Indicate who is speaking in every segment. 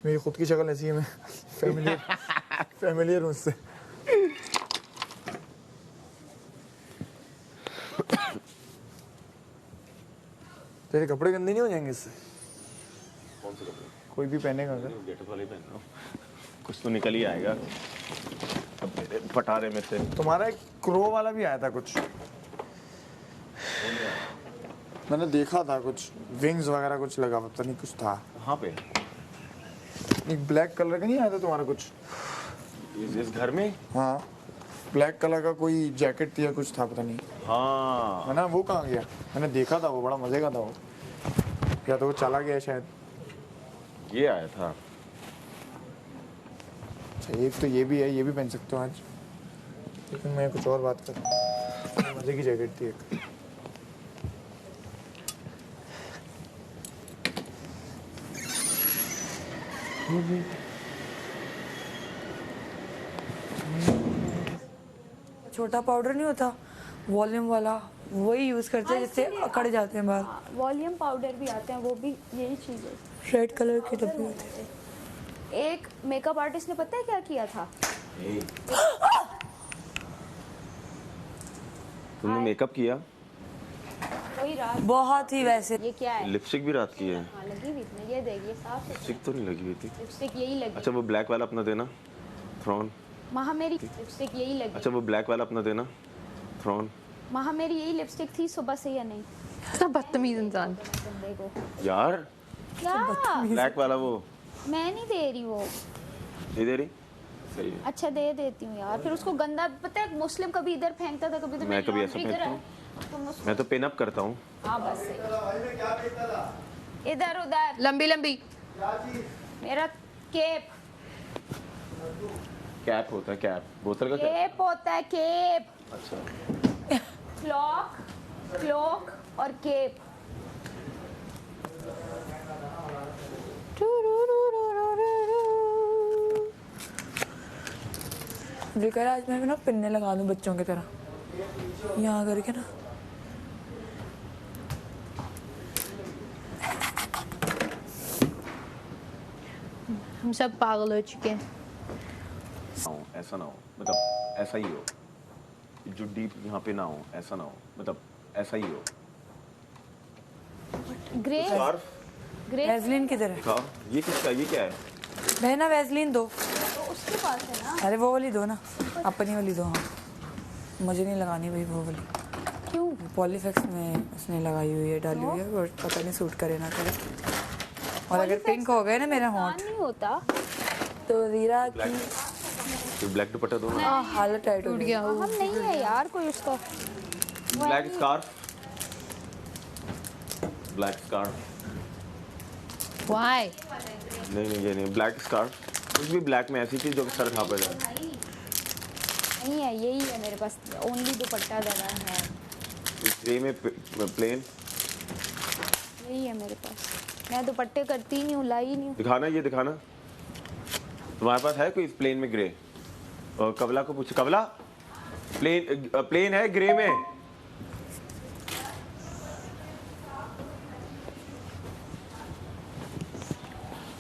Speaker 1: मेरी खुद की शक्ल ऐसी है, मैं फैमिलियर हूँ उससे। तेरे कपड़े गंदे नहीं हो जाएंगे इससे?
Speaker 2: कौन से कपड़े?
Speaker 1: कोई भी पहनेगा अगर?
Speaker 2: गेटअप वाले पहन रहा हूँ, कुछ तो निकल ही आएगा अब मेरे पटारे में से।
Speaker 1: तुम्हारा एक क्रो वाला भी आया था कुछ, मैंने देखा था, कुछ विंग्स वगैरह कुछ लगा, पता नहीं कुछ था।
Speaker 2: कहाँ पे?
Speaker 1: एक ब्लैक कलर का नहीं आया था तुम्हारा कुछ?
Speaker 2: इस घर में?
Speaker 1: हाँ, ब्लैक कलर का कोई जैकेट थी या कुछ था, पता नहीं।
Speaker 2: हाँ
Speaker 1: है ना, वो कहाँ गया? मैंने देखा था, वो बड़ा मजे का था वो, या तो वो चला गया शायद।
Speaker 2: ये आया था।
Speaker 1: अच्छा, एक तो ये भी है, ये भी पहन सकते हो आज, लेकिन मैं कुछ और बात कर रहा हूँ। मजे की जैकेट थी एक।
Speaker 3: छोटा पाउडर नहीं होता वॉल्यूम वाला, वही यूज़ करते हैं जिससे अकड़ जाते हैं बाल।
Speaker 4: वॉल्यूम पाउडर भी आते हैं, वो भी यही चीज़ है।
Speaker 3: रेड कलर के डब्बे होते हैं।
Speaker 4: एक मेकअप आर्टिस्ट ने पता है क्या किया था?
Speaker 2: तुमने मेकअप किया?
Speaker 4: वही रात।
Speaker 3: बहुत ही वैसे।
Speaker 4: ये क्या है?
Speaker 2: लिपस्टिक भी रात की है?
Speaker 4: हाँ लगी हुई थी, ये देखिए साफ सुथरी।
Speaker 2: लिपस्टिक तो नहीं लगी हुई थी।
Speaker 4: लिपस्टिक यही लगी।
Speaker 2: अच्छा वो ब्लैक वाला अपना देना, थ्रोन।
Speaker 4: वहाँ मेरी लिपस्टिक यही लगी।
Speaker 2: अच्छा वो ब्लैक वाला अपना देना, थ्रोन।
Speaker 4: वहाँ मेरी यही लिपस्टिक थी सुबह से या नहीं?
Speaker 5: सब बदतमीज इंसान।
Speaker 4: बंदे को
Speaker 2: यार
Speaker 4: क्या?
Speaker 2: ब्लैक वाला वो
Speaker 4: मैं नहीं दे रही वो।
Speaker 2: नहीं दे रही? सही है।
Speaker 4: अच्छा दे देती हूँ यार, फिर उसको गंदा, पता है मुस्लिम कभी इधर फेंकता था, कभी इधर।
Speaker 2: मैं कभी ऐसा फेंकता हूँ? मैं तो पिन अप करता हूँ।
Speaker 4: हाँ बस सही। इधर उधर
Speaker 5: लंबी लंबी।
Speaker 4: मेरा केप।
Speaker 2: कैप होता है, कैप बोतल का कैप।
Speaker 4: केप होता है, केप।
Speaker 2: अच्छा
Speaker 4: क्लॉक, क्लॉक और केप।
Speaker 3: विकर आज मैं ना पिन्ने लगा दूं बच्चों की तरह, यहाँ करके ना।
Speaker 5: हम सब पागल हो चुके हैं।
Speaker 2: ऐसा ना हो, मतलब ऐसा ही हो, जो डीप यहाँ पे ना हो, ऐसा ना हो, मतलब ऐसा ही हो।
Speaker 4: ग्रे,
Speaker 2: स्कार्फ
Speaker 4: ग्रे
Speaker 3: वैसलीन किधर है?
Speaker 2: दिखाओ, ये किसका, ये क्या है?
Speaker 3: बहना वैसलीन दो।
Speaker 4: तो उसके पास है ना।
Speaker 3: अरे वो वाली दो ना, अपनी वाली दो। हाँ मुझे नहीं लगानी भाई वो वाली।
Speaker 4: क्यों?
Speaker 3: पॉलीफेक्स में उसने लगाई हुई है, डाली हुई है, और पता नहीं सूट करे ना करे। और अगर पिंक हो गए ना मेरा होंठ
Speaker 4: नहीं होता
Speaker 3: तो रीरा की
Speaker 2: ब्लैक दुपट्टा दो ना।
Speaker 3: हालत टाइट हो
Speaker 5: टूट
Speaker 3: गई।
Speaker 5: गया।
Speaker 4: हम नहीं है यार कोई उसका।
Speaker 2: Black scarf, black scarf.
Speaker 5: Why?
Speaker 2: नहीं नहीं ये नहीं, ब्लैक स्कार्फ। कुछ भी ब्लैक में ऐसी चीज जो कि सर ढापे जाए।
Speaker 4: नहीं है, यही है मेरे पास, ओनली दुपट्टा लगा है।
Speaker 2: ग्रे में प्लेन।
Speaker 4: यही है मेरे पास, मैं दुपट्टे करती ही नहीं हूँ, लाई नहीं हूँ।
Speaker 2: दिखाना, ये दिखाना। तुम्हारे पास है कोई प्लेन में ग्रे? और कबला को पूछ, कबला प्लेन है ग्रे में?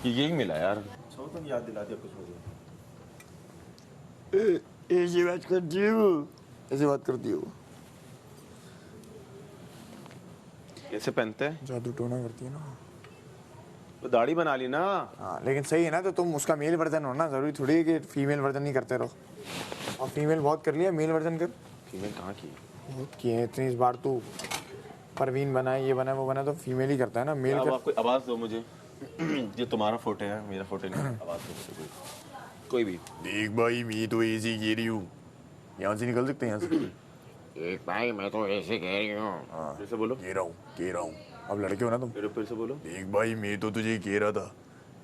Speaker 2: यही मिला यार। तुम याद दिला दिया कुछ मुझे।
Speaker 1: ऐसी बात करती हो, ऐसी बात करती हो।
Speaker 2: कैसे पहनते हैं?
Speaker 1: जादू टोना करती है ना।
Speaker 2: तो दाढ़ी बना ली ना।
Speaker 1: हाँ लेकिन सही है ना, तो तुम उसका मेल वर्जन हो ना, जरूरी थोड़ी है कि फीमेल वर्जन नहीं करते रहो। और फीमेल बहुत कर लिया, मेल वर्जन कर।
Speaker 2: फीमेल कहाँ की?
Speaker 1: बहुत किए हैं इतनी, इस बार तू परवीन बनाए, ये बना वो बना, तो फीमेल ही करता है ना, मेल
Speaker 2: अब
Speaker 1: कर।
Speaker 2: आप कोई आवाज दो मुझे। ये तुम्हारा फोटो है, मेरा फोटो नहीं। आवाज दो मुझे कोई भी।
Speaker 1: देख भाई, मैं तो ऐसे कह रही हूँ, यहाँ से निकल सकते हैं, यहाँ से।
Speaker 6: एक भाई मैं तो ऐसे कह रही हूँ।
Speaker 2: फिर से बोलो।
Speaker 1: कह रहा हूँ। अब लड़के हो ना तुम।
Speaker 2: फिर से बोलो।
Speaker 1: देख भाई, मैं तो तुझे कह रहा था।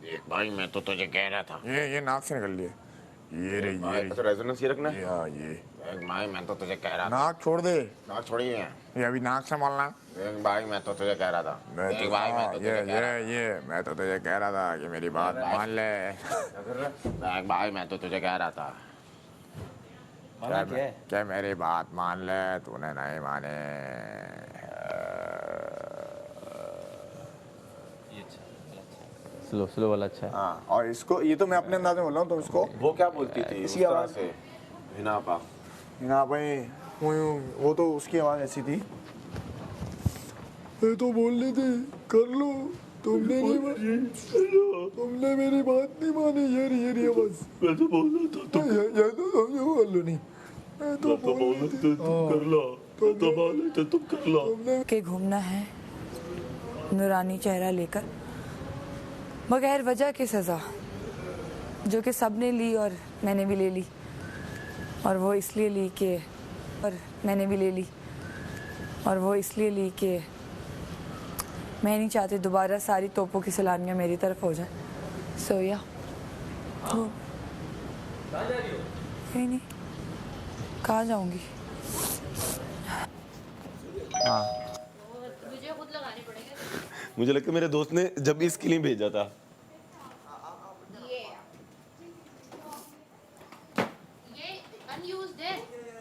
Speaker 6: एक भाई मैं तो तुझे कह रहा था।
Speaker 1: ये नाक से निकल लिए, ये रे
Speaker 2: अच्छा रेजोनेंस ये रखना है।
Speaker 1: ये, हाँ ये।
Speaker 6: एक भाई मैं तो तुझे कह रहा था।
Speaker 1: नाक छोड़ दे,
Speaker 6: ना छोड़िए।
Speaker 1: ये अभी नाक से बोलना।
Speaker 6: एक भाई मैं तो तुझे कह रहा था।
Speaker 1: मैं
Speaker 6: एक
Speaker 1: तो
Speaker 6: भाई मैं तो तुझे कह रहा था।
Speaker 1: ये मैं तो तुझे कह रहा था कि मेरी बात मान ले।
Speaker 6: एक भाई मैं तो तुझे कह रहा था।
Speaker 1: क्या मेरी बात मान ले, तूने नहीं माने।
Speaker 7: स्लो स्लो वाला अच्छा है।
Speaker 1: हाँ, और इसको ये तो मैं अपने अंदाज में बोल रहा हूँ, तो इसको
Speaker 6: वो क्या बोलती थी उस
Speaker 1: इसी
Speaker 6: तरह
Speaker 1: आवाज
Speaker 6: से? हिना पा
Speaker 1: ना भाई, वो तो उसकी आवाज ऐसी थी, मैं तो बोल रही थी कर लो, तुमने मेरी बात नहीं मानी, ये आवाज मैं तो बोल रहा था तुम ये तो समझो, बोल लो नहीं, मैं तो बोल रही थी तुम कर लो, तो बोल रहे थे तुम कर लो।
Speaker 3: के घूमना है नूरानी चेहरा लेकर, बगैर वजह की सज़ा जो कि सबने ली और मैंने भी ले ली, और वो इसलिए ली कि और मैंने भी ले ली, और वो इसलिए ली कि मैं नहीं चाहती दोबारा सारी तोपों की सलामियाँ मेरी तरफ हो जाए। सो या कहीं नहीं, कहाँ जाऊँगी?
Speaker 2: मुझे लगता है मेरे दोस्त ने जब इसके लिए भेजा था।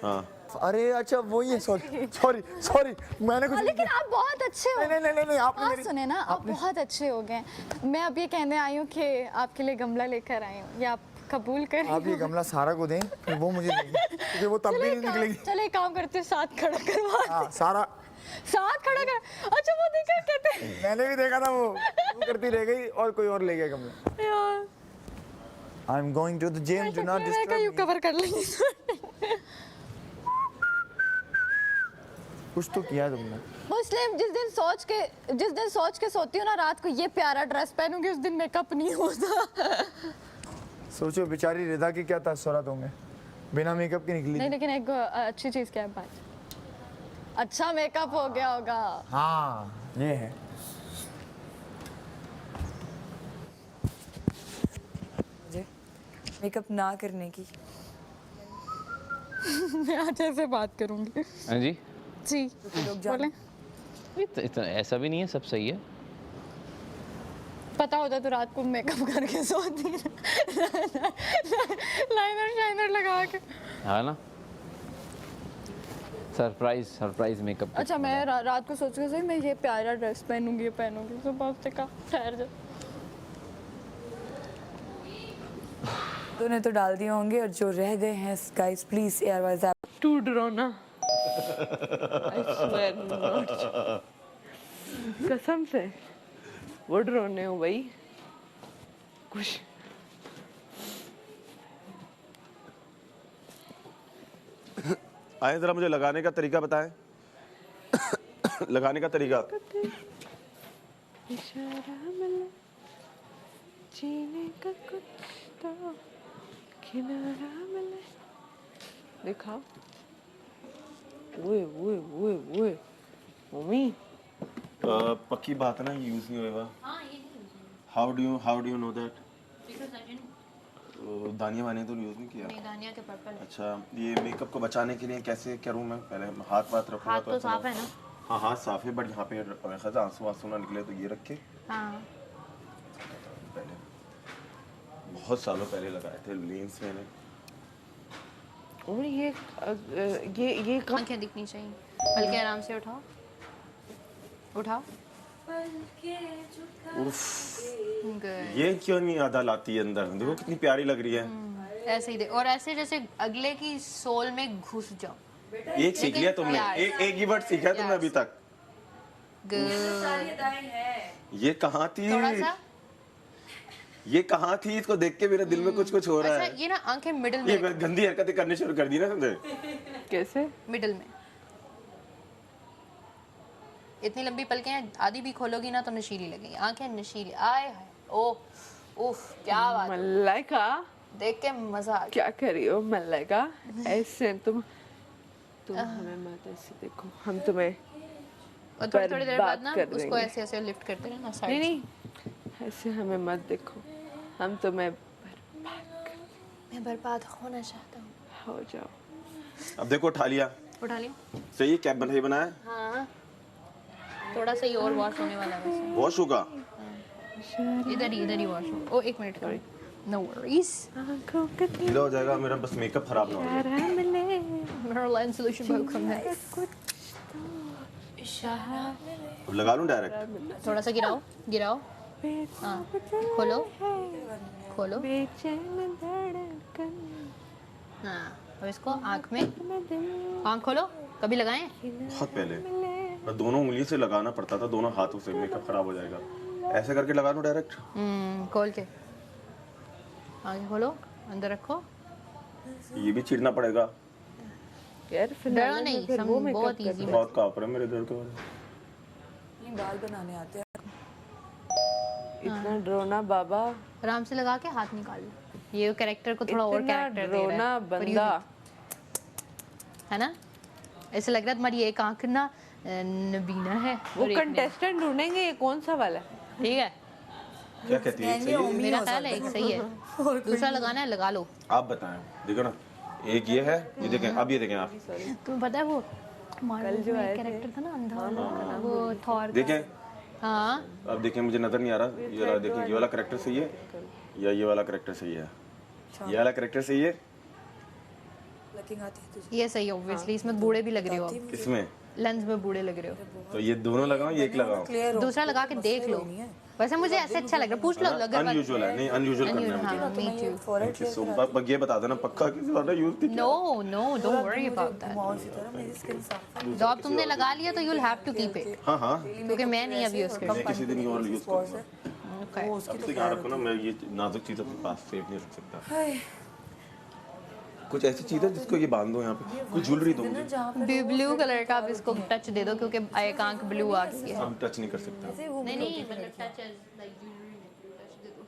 Speaker 2: हाँ
Speaker 1: अरे अच्छा वही है, सॉरी मैंने कुछ
Speaker 8: लेकिन आप बहुत अच्छे हो।
Speaker 1: नहीं आपने
Speaker 8: आप
Speaker 1: मेरी
Speaker 8: सुने ना, आप बहुत अच्छे हो गए। मैं अब ये कहने आई हूँ कि आपके लिए गमला लेकर आई हूँ, ये आप कबूल करें?
Speaker 1: आप ये गमला सारा को दें, फिर वो मुझे देंगे, क्योंकि वो तब भी नहीं निकलेगी।
Speaker 8: चले एक काम करते हैं, साथ खड़ा करवा।
Speaker 1: हाँ सारा
Speaker 8: साथ खड़ा कर। अच्छा वो देखा कहते हैं।
Speaker 1: मैंने भी देखा था, वो करती रह गई और कोई और ले गया गमला।
Speaker 8: यार
Speaker 1: I am going to the gym, do not
Speaker 8: मैं कहीं
Speaker 1: डिस्टर्ब।
Speaker 8: कवर कर लेंगे।
Speaker 1: कुछ तो किया तुमने।
Speaker 8: मुस्लिम जिस दिन सोच के सोती हूँ ना रात को, ये प्यारा ड्रेस पहनूंगी, उस दिन मेकअप नहीं होता।
Speaker 1: सोचो बेचारी रिदा की क्या तासुरात होंगे, बिना मेकअप के निकली।
Speaker 8: नहीं लेकिन एक अच्छी चीज क्या है, बात अच्छा मेकअप हो गया होगा।
Speaker 1: हाँ ये है।
Speaker 3: मेकअप ना करने की
Speaker 8: मैं आज ऐसे बात करूंगी।
Speaker 7: हाँ जी
Speaker 8: जी बोले।
Speaker 7: इतना ऐसा भी नहीं है, सब सही है।
Speaker 8: पता होता तो रात को मेकअप करके सोती, लाइनर शाइनर लगा के।
Speaker 7: हाँ ना, सरप्राइज मेकअप।
Speaker 8: अच्छा मैं रात को सोच के सही मैं ये प्यारा ड्रेस पहनूंगी, सुबह से कहा ठहर जा।
Speaker 3: तूने तो डाल दिए होंगे, और जो रह गए हैं गाइस प्लीज एयरवाइज ऐप
Speaker 5: टू डरोना। I swear not. कसम से वो डरोने हो भाई कुछ।
Speaker 2: आए जरा मुझे लगाने का तरीका बताएं। लगाने का तरीका।
Speaker 5: इशारा मिला जीने का कुछ तो किनारा मिले। दिखाओ। ओए मम्मी
Speaker 2: पक्की बात है ना, ये यूज नहीं होएगा। How do you know that? दानिया वाने तो यूज नहीं किया।
Speaker 5: नहीं दानिया के पर्पल।
Speaker 2: अच्छा, ये मेकअप को बचाने के लिए कैसे करूँ मैं? पहले हाथ रखूँगा।
Speaker 5: हाथ तो साफ है ना?
Speaker 2: हाँ हाथ साफ है, बट यहाँ पे खजा आंसू ना निकले, तो ये रख के
Speaker 5: हाँ।
Speaker 2: पहले बहुत सालों पहले लगाए थे लेंस मैंने।
Speaker 5: और ये आंखें दिखनी चाहिए। बल्कि आराम से उठाओ।
Speaker 2: उफ, ये क्यों नहीं आधा लाती है अंदर? देखो कितनी प्यारी लग रही है।
Speaker 5: ऐसे ही दे, और ऐसे जैसे अगले की सोल में घुस जाओ।
Speaker 2: एक सीख लिया तुमने, एक ही वर्ड सीखा है तुमने अभी तक। ये कहाँ थी?
Speaker 5: थोड़ा सा
Speaker 2: ये कहाँ थी? इसको देख के मेरे दिल में कुछ हो रहा है।
Speaker 5: ये ना आंखें मिडिल में।
Speaker 2: ये गंदी हरकतें करनी शुरू कर दी ना तुमने।
Speaker 5: कैसे? मिडिल में। इतनी लंबी पलकें हैं, आधी भी खोलोगी ना तो नशीली लगेगी। आंखें नशीली। आए हाय, ओह उफ, क्या बात।
Speaker 9: मलाइका
Speaker 5: देख के मजा आ गया।
Speaker 9: क्या कर रही हो मलाइका? ऐसे तुम हमें मत ऐसे देखो, हम तुम्हें
Speaker 5: और थोड़ी देर बाद ना
Speaker 9: कर
Speaker 5: उसको
Speaker 9: देंगे।
Speaker 5: ऐसे लिफ्ट करते रहना साइड।
Speaker 9: नहीं ऐसे हमें मत देखो, हम तुम्हें
Speaker 5: मैं बर्बाद होना चाहता हूँ।
Speaker 9: हो जाओ।
Speaker 2: अब देखो उठा लिया।
Speaker 5: उठा लिया।
Speaker 2: सही है, कैप बनाया।
Speaker 5: हाँ थोड़ा सा ही और वॉश होने वाला है वैसे।
Speaker 2: वॉश होगा?
Speaker 5: इधर ही वॉश हो। ओ एक मिनट सॉरी। No worries.
Speaker 2: गीला हो जाएगा मेरा, बस मेकअप खराब ना हो।
Speaker 5: मेरा लाइन सॉल्यूशन बहुत कम है।
Speaker 2: अब लगा लूं डायरेक्ट?
Speaker 5: थोड़ा सा गिराओ। हाँ खोलो खोलो
Speaker 9: बेचैन धड़कन
Speaker 5: हाँ अब इसको आँख में आँख खोलो कभी लगाएं
Speaker 6: बहुत पहले पर दोनों उंगली से लगाना पड़ता था, दोनों हाथों से, मेकअप खराब हो जाएगा। ऐसे करके लगा दो डायरेक्ट।
Speaker 5: खोल के आगे खोलो अंदर रखो
Speaker 6: ये भी चीरना पड़ेगा।
Speaker 9: यार
Speaker 5: डरो
Speaker 9: फिनाले में
Speaker 5: नहीं
Speaker 9: फिर वो
Speaker 5: सब
Speaker 9: मेकअप
Speaker 5: बहुत
Speaker 9: कर
Speaker 5: इजी
Speaker 6: बहुत काँप रहा है मेरे इधर तो।
Speaker 3: नहीं बाल बनाने आते हैं।
Speaker 9: इतना डरोना बाबा,
Speaker 5: आराम से लगा के हाथ निकाल लो ये कैरेक्टर को थोड़ा और
Speaker 9: इतना
Speaker 5: कैरेक्टर दे
Speaker 9: डरोना
Speaker 5: रहा है पर
Speaker 9: बंदा।
Speaker 5: है ना ऐसे लग रहा है तुम्हारी एक आंख ना नबीना है
Speaker 9: वो
Speaker 5: और एक नहीं।
Speaker 9: कंटेस्टेंट ढूंढेंगे, ये कौन सा वाला है?
Speaker 5: ठीक है
Speaker 6: क्या कहती है? सही है?
Speaker 5: मेरा ख्याल है एक सही है दूसरा लगाना है लगा लो
Speaker 6: आप बताएं, देखो ना, एक ये है, ये देखें, अब ये देखें आप,
Speaker 5: तुम्हें पता है वो मार्वल जो है कैरेक्टर था ना अंधा वाला, वो थॉर
Speaker 6: देखें।
Speaker 5: हाँ
Speaker 6: अब देखें, मुझे नजर नहीं आ रहा, ये वाला देखें, ये वाला कैरेक्टर सही है या ये वाला कैरेक्टर सही है? ये वाला कैरेक्टर सही है?
Speaker 3: लकिंग आती है तुझे।
Speaker 5: ये सही है ऑब्वियसली इसमें बूढ़े भी लग रहे हो अब
Speaker 6: किसमें?
Speaker 5: लेंस में बूढ़े लग रहे हो
Speaker 6: तो ये दोनों लगाओ, ये एक लगाओ।
Speaker 3: क्लियर हो
Speaker 5: दूसरा लगा के देख लो वैसे मुझे ऐसे अच्छा लग रहा है पूछ लो अगर
Speaker 6: अनयूजुअल है, नहीं अनयूजुअल करना है मुझे।
Speaker 5: हाँ मी टू
Speaker 3: फॉरहेड
Speaker 6: किसको बस ये बता देना पक्का किसी वाला यूज थी।
Speaker 5: No no don't worry about that
Speaker 3: घुमाओ इसी तरह मेरी स्किन साफ है।
Speaker 5: जब तुमने लगा लिया तो you will have to keep it
Speaker 6: हाँ हाँ,
Speaker 5: क्योंकि मैं नहीं अब यूज
Speaker 6: मैं किसी दिन और यूज करूंगा।
Speaker 5: ओके
Speaker 3: वो उसकी
Speaker 6: अब से ध्यान रखो ना, मैं ये नाजुक चीज अपने पास सेफ नहीं रख सकता।
Speaker 3: हाय
Speaker 6: कुछ ऐसी चीज है जिसको ये बांध दो यहाँ पे, कुछ ज्वेलरी दो मुझे।
Speaker 3: जहाँ पे
Speaker 5: ब्लू कलर का आप इसको टच दे दो क्योंकि एक आंख ब्लू आ गई है
Speaker 6: हम टच नहीं कर सकते।
Speaker 5: नहीं नहीं मतलब टच लाइक टच दे दो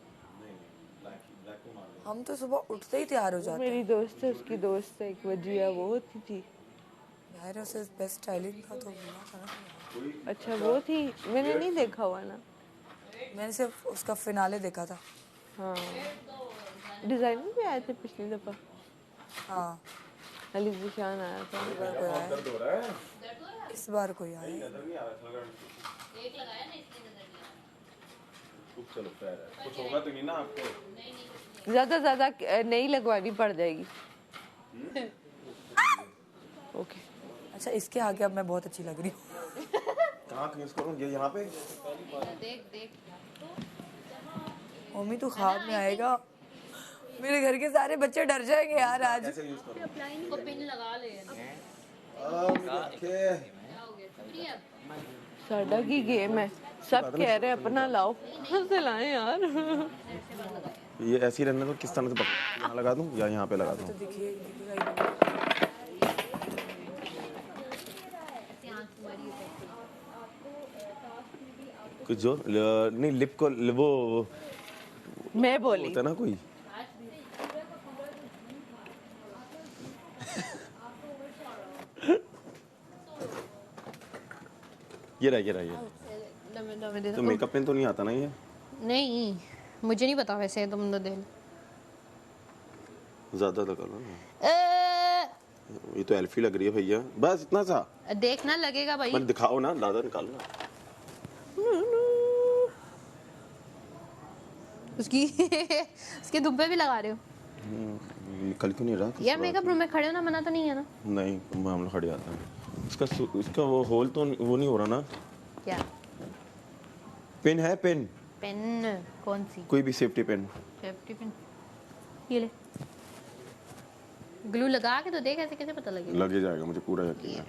Speaker 3: हम तो सुबह उठते ही तैयार हो जाते
Speaker 9: मेरी दोस्त है, उसकी दोस्त है एक वजिया, वो होती थी।
Speaker 3: हैं यार उसे बेस्ट स्टाइलिंग का तो बोला था ना
Speaker 9: अच्छा वो थी, मैंने नहीं देखा हुआ ना।
Speaker 3: मैंने सिर्फ उसका फिनाले देखा था
Speaker 9: हाँ डिजाइनर भी आए थे पिछली दफा,
Speaker 3: हाँ
Speaker 9: अली जिशान आया था।
Speaker 3: इस बार कोई आया
Speaker 6: कुछ होगा तो नहीं ना आपको?
Speaker 9: ज्यादा नहीं लगवानी पड़ जाएगी। ओके
Speaker 3: अच्छा इसके आगे अब मैं बहुत अच्छी लग रही हूँ
Speaker 6: कहाँ यूज करूँ? ये यहाँ पे?
Speaker 5: देख देख
Speaker 3: मम्मी तू ख्वाब में आएगा मेरे घर के सारे बच्चे डर जाएंगे यार आज
Speaker 6: कैसे यूज करूँ?
Speaker 5: को पिन लगा ले
Speaker 9: साडा की गेम है, सब कह रहे हैं अपना लाओ, से लाएं यार।
Speaker 6: ये ऐसे ही रहने दो, किस तरह से यहाँ लगा दूँ या यहाँ पे लगा दूँ? कुछ जो नहीं, लिप को वो
Speaker 9: मैं बोली
Speaker 6: होता है ना कोई, ये तो मेकअप पेन तो नहीं आता ना ये?
Speaker 5: नहीं मुझे नहीं पता वैसे तुम तो दे
Speaker 6: ज्यादा लगा लो ना, ये तो एल्फी लग रही है भैया, बस इतना सा।
Speaker 5: देखना लगेगा भाई
Speaker 6: मैंने दिखाओ ना, दादा निकालो ना।
Speaker 5: उसकी उसके दुब्बे भी लगा रहे हो
Speaker 6: निकल क्यों नहीं रहा?
Speaker 5: यार मेकअप रूम में खड़े हो ना मना तो नहीं है ना
Speaker 6: नहीं, हम लोग खड़े आते हैं। इसका वो होल तो वो नहीं हो रहा ना?
Speaker 5: क्या
Speaker 6: पेन है? पेन
Speaker 5: पेन कौन सी
Speaker 6: कोई भी सेफ्टी पेन?
Speaker 5: सेफ्टी पिन ये ले ग्लू लगा के तो देख ऐसे कैसे पता लगेगा
Speaker 6: लग ही जाएगा, मुझे पूरा यकीन है।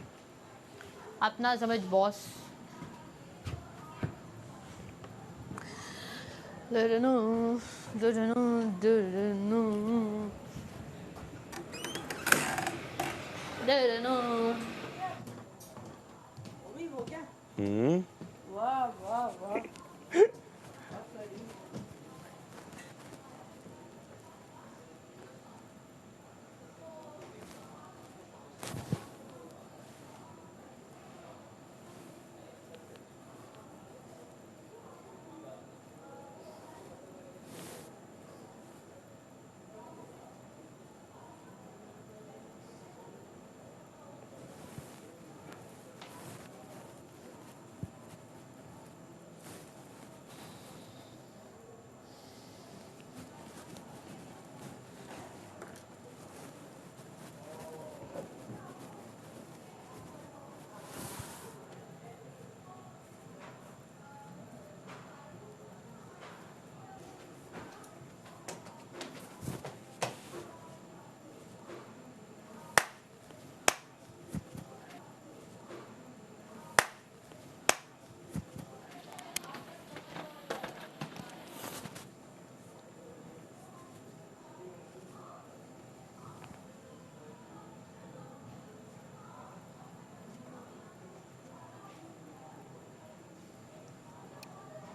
Speaker 5: अपना समझ बॉस लड़नो लड़नो लड़नो लड़नो
Speaker 9: वाह वाह वाह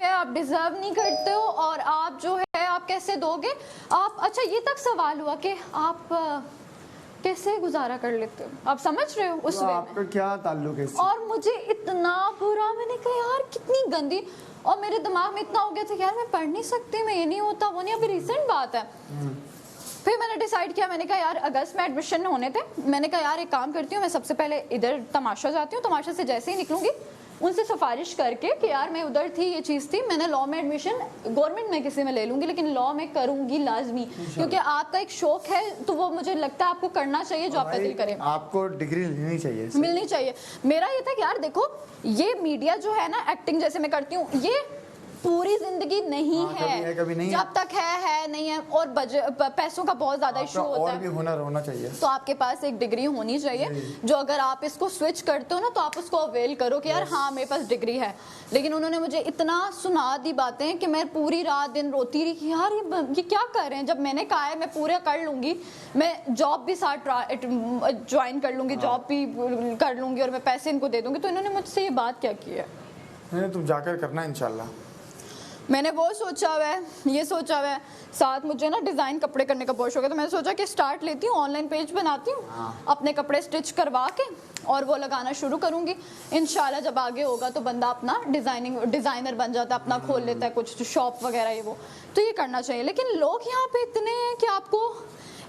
Speaker 8: आप डिजर्व नहीं करते हो और आप जो है आप कैसे दोगे आप। अच्छा ये तक सवाल हुआ कि आप कैसे गुजारा कर लेते हो, आप समझ रहे हो उस वे में।
Speaker 1: आपका क्या ताल्लुक है इससे?
Speaker 8: और मुझे इतना बुरा, मैंने कहा यार कितनी गंदी, और मेरे दिमाग में इतना हो गया था कि यार मैं पढ़ नहीं सकती, मैं ये नहीं होता वो नहीं, अभी रिसेंट बात है। फिर मैंने डिसाइड किया, मैंने कहा यार अगस्त में एडमिशन होने थे, मैंने कहा यार एक काम करती हूँ, मैं सबसे पहले इधर तमाशा जाती हूँ, तमाशा से जैसे ही निकलूंगी उनसे सिफारिश करके कि यार मैं उधर थी, ये चीज़ थी, मैंने लॉ में एडमिशन गवर्नमेंट में किसी में ले लूंगी, लेकिन लॉ में करूंगी लाजमी, क्योंकि आपका एक शौक है तो वो मुझे लगता है आपको करना चाहिए जो आपका दिल करे।
Speaker 1: आपको डिग्री लेनी चाहिए,
Speaker 8: मिलनी चाहिए। मेरा ये था कि यार देखो ये मीडिया जो है ना, एक्टिंग जैसे मैं करती हूँ, ये पूरी जिंदगी नहीं है,
Speaker 1: कभी नहीं
Speaker 8: जब तक है नहीं है, और पैसों का बहुत ज्यादा इशू होता है,
Speaker 1: और भी हुनर होना चाहिए।
Speaker 8: तो आपके पास एक डिग्री होनी चाहिए जो अगर आप इसको स्विच करते हो ना तो आप उसको अवेल करो कि यार हाँ मेरे पास डिग्री है। लेकिन उन्होंने मुझे इतना सुना दी बातें कि मैं पूरी रात दिन रोती रही कि यार ये क्या कर रहे हैं। जब मैंने कहा है मैं पूरा कर लूंगी, मैं जॉब भी साथ ज्वाइन कर लूंगी, जॉब भी कर लूंगी और मैं पैसे इनको दे दूंगी, तो इन्होंने मुझसे ये बात क्या की है।
Speaker 1: नहीं तुम जाकर करना इंशाल्लाह।
Speaker 8: मैंने वो सोचा हुआ है, ये सोचा हुआ है, साथ मुझे ना डिज़ाइन कपड़े करने का बहुत शौक है, तो मैंने सोचा कि स्टार्ट लेती हूँ, ऑनलाइन पेज बनाती हूँ, अपने कपड़े स्टिच करवा के और वो लगाना शुरू करूँगी। इंशाल्लाह जब आगे होगा तो बंदा अपना डिज़ाइनर बन जाता है, अपना खोल लेता है कुछ शॉप वगैरह ये वो, तो ये करना चाहिए। लेकिन लोग यहाँ पे इतने हैं कि आपको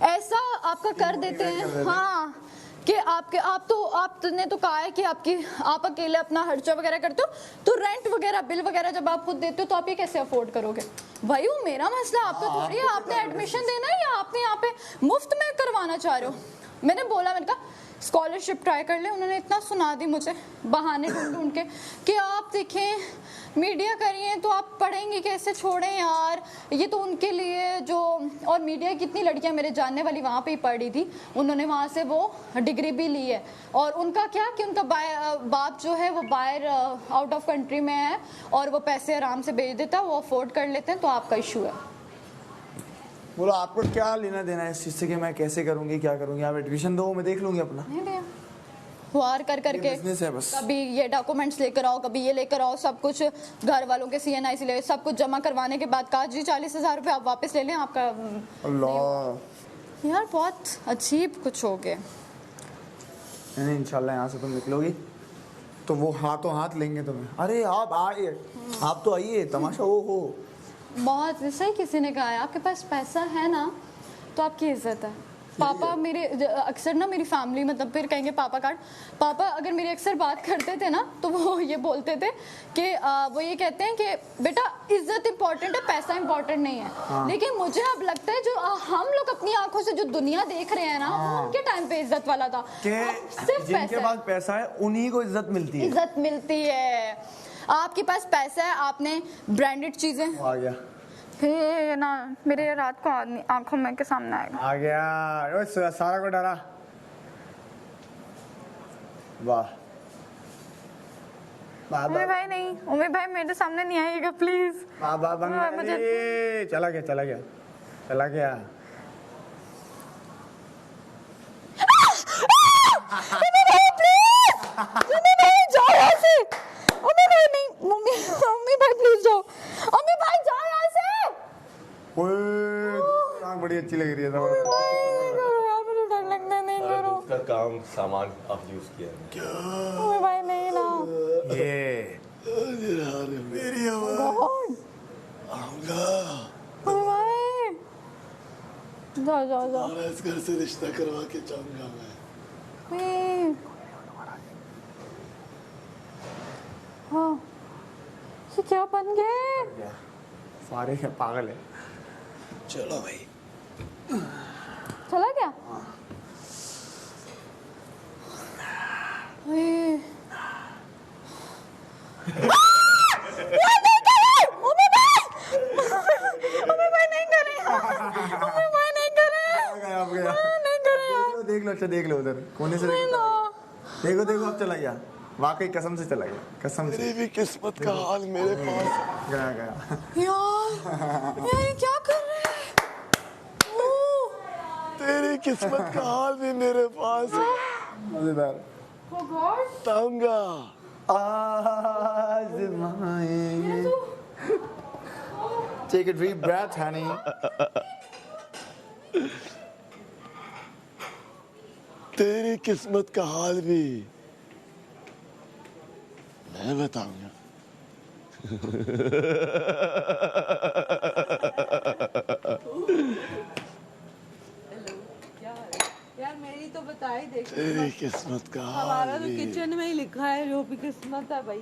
Speaker 8: ऐसा आपका कर देते हैं, हाँ कि आपने तो कहा है कि आप अकेले अपना खर्चा वगैरह करते हो, तो रेंट वगैरह बिल वगैरह जब आप खुद देते हो तो आप ये कैसे अफोर्ड करोगे। भाई वो मेरा मसला, आपका थोड़ी है, आपने एडमिशन देना है या आपने यहाँ पे मुफ्त में करवाना चाह रहे हो। मैंने बोला, मैंने कहा स्कॉलरशिप ट्राई कर ले। उन्होंने इतना सुना दी मुझे बहाने ढूंढ के कि आप देखें मीडिया करिए तो आप पढ़ेंगे कैसे, छोड़ें यार ये तो उनके लिए जो, और मीडिया कितनी लड़कियां मेरे जानने वाली वहाँ पे ही पढ़ी थी, उन्होंने वहाँ से वो डिग्री भी ली है, और उनका क्या कि उनका बाप जो है वो बाहर आउट ऑफ कंट्री में है और वो पैसे आराम से भेज देता है, वो अफोर्ड कर लेते हैं, तो आपका इशू है।
Speaker 1: बोलो आपको क्या लेना देना है इस चीज से कि मैं कैसे करूंगी, क्या करूंगी। आप एडमिशन दो, मैं देख लूंगी अपना।
Speaker 8: वार कर करके
Speaker 1: है बस।
Speaker 8: कभी ये डॉक्यूमेंट्स लेकर आओ, कभी ये लेकर आओ, सब कुछ घर वालों के CNIC ले, सब कुछ जमा करवाने के बाद कहा जी 40,000 रुपये आप वापस ले लें, आपका
Speaker 1: अल्लाह
Speaker 8: यार बहुत अजीब कुछ हो गया।
Speaker 1: नहीं इंशाल्लाह यहाँ से तुम निकलोगी तो वो हाथों हाथ लेंगे तुम्हें। अरे आप आइए, आप तो आइए, तमाशा हो
Speaker 8: बहुत सही किसी ने कहा है, आपके पास पैसा है ना तो आपकी इज्जत है। पापा मेरे अक्सर ना, मेरी फैमिली मतलब फिर कहेंगे पापा कार्ड, पापा अगर मेरी अक्सर बात करते थे ना तो वो ये बोलते थे कि वो ये कहते हैं कि बेटा इज्जत इंपॉर्टेंट है, पैसा इंपॉर्टेंट नहीं है। हाँ। लेकिन मुझे अब लगता है जो हम लोग अपनी आंखों से जो दुनिया देख रहे हैं ना, हाँ। उनके टाइम पे इज्जत वाला था, सिर्फ
Speaker 1: जिनके पास पैसा है उन्हीं को इज्जत मिलती है,
Speaker 8: इज्जत मिलती है। आपके पास पैसा है, आपने ब्रांडेड चीजें,
Speaker 1: आ गया
Speaker 8: फिर ना मेरे रात को आंखों में के सामने आएगा,
Speaker 1: आ गया सारा को डरा। वाह
Speaker 8: उम्मीद भाई नहीं, उम्मीद भाई मेरे सामने नहीं आइएगा प्लीज।
Speaker 1: मुझे चला गया
Speaker 8: जाओ यहाँ से, मम्मी भाई प्लीज जाओ, मम्मी भाई जाओ यहाँ से।
Speaker 1: बड़ी अच्छी लग रही है
Speaker 8: मुझे डर लगता है, नहीं करो।
Speaker 6: उसका काम सामान आप यूज किया है क्या?
Speaker 8: मम्मी भाई नहीं ना,
Speaker 1: ये
Speaker 6: मेरी आवाज आऊंगा।
Speaker 8: मम्मी भाई जाओ
Speaker 6: इस घर से रिश्ता करवा के जाऊंगा मैं।
Speaker 8: हाँ क्या बन गए,
Speaker 1: सारे पागल है।
Speaker 6: चलो भाई,
Speaker 8: चला गया।
Speaker 1: देख लो उधर कोने से देखो अब चला गया, वाकई कसम से चला गया, कसम से।
Speaker 6: मेरी भी किस्मत का हाल मेरे पास
Speaker 1: गया
Speaker 8: यार ये क्या कर रहे हैं,
Speaker 6: तेरी किस्मत का हाल भी मेरे पास है।
Speaker 1: मजेदार
Speaker 6: ताऊंगा
Speaker 1: आजमाएंगे Take a deep breath, honey.
Speaker 6: तेरी किस्मत का हाल भी मैं बताऊंगा।
Speaker 9: यार मेरी तो बता ही देख,
Speaker 6: तेरी किस्मत का हाल
Speaker 9: हमारा तो
Speaker 6: भी
Speaker 9: किचन में ही लिखा है जो भी किस्मत है भाई।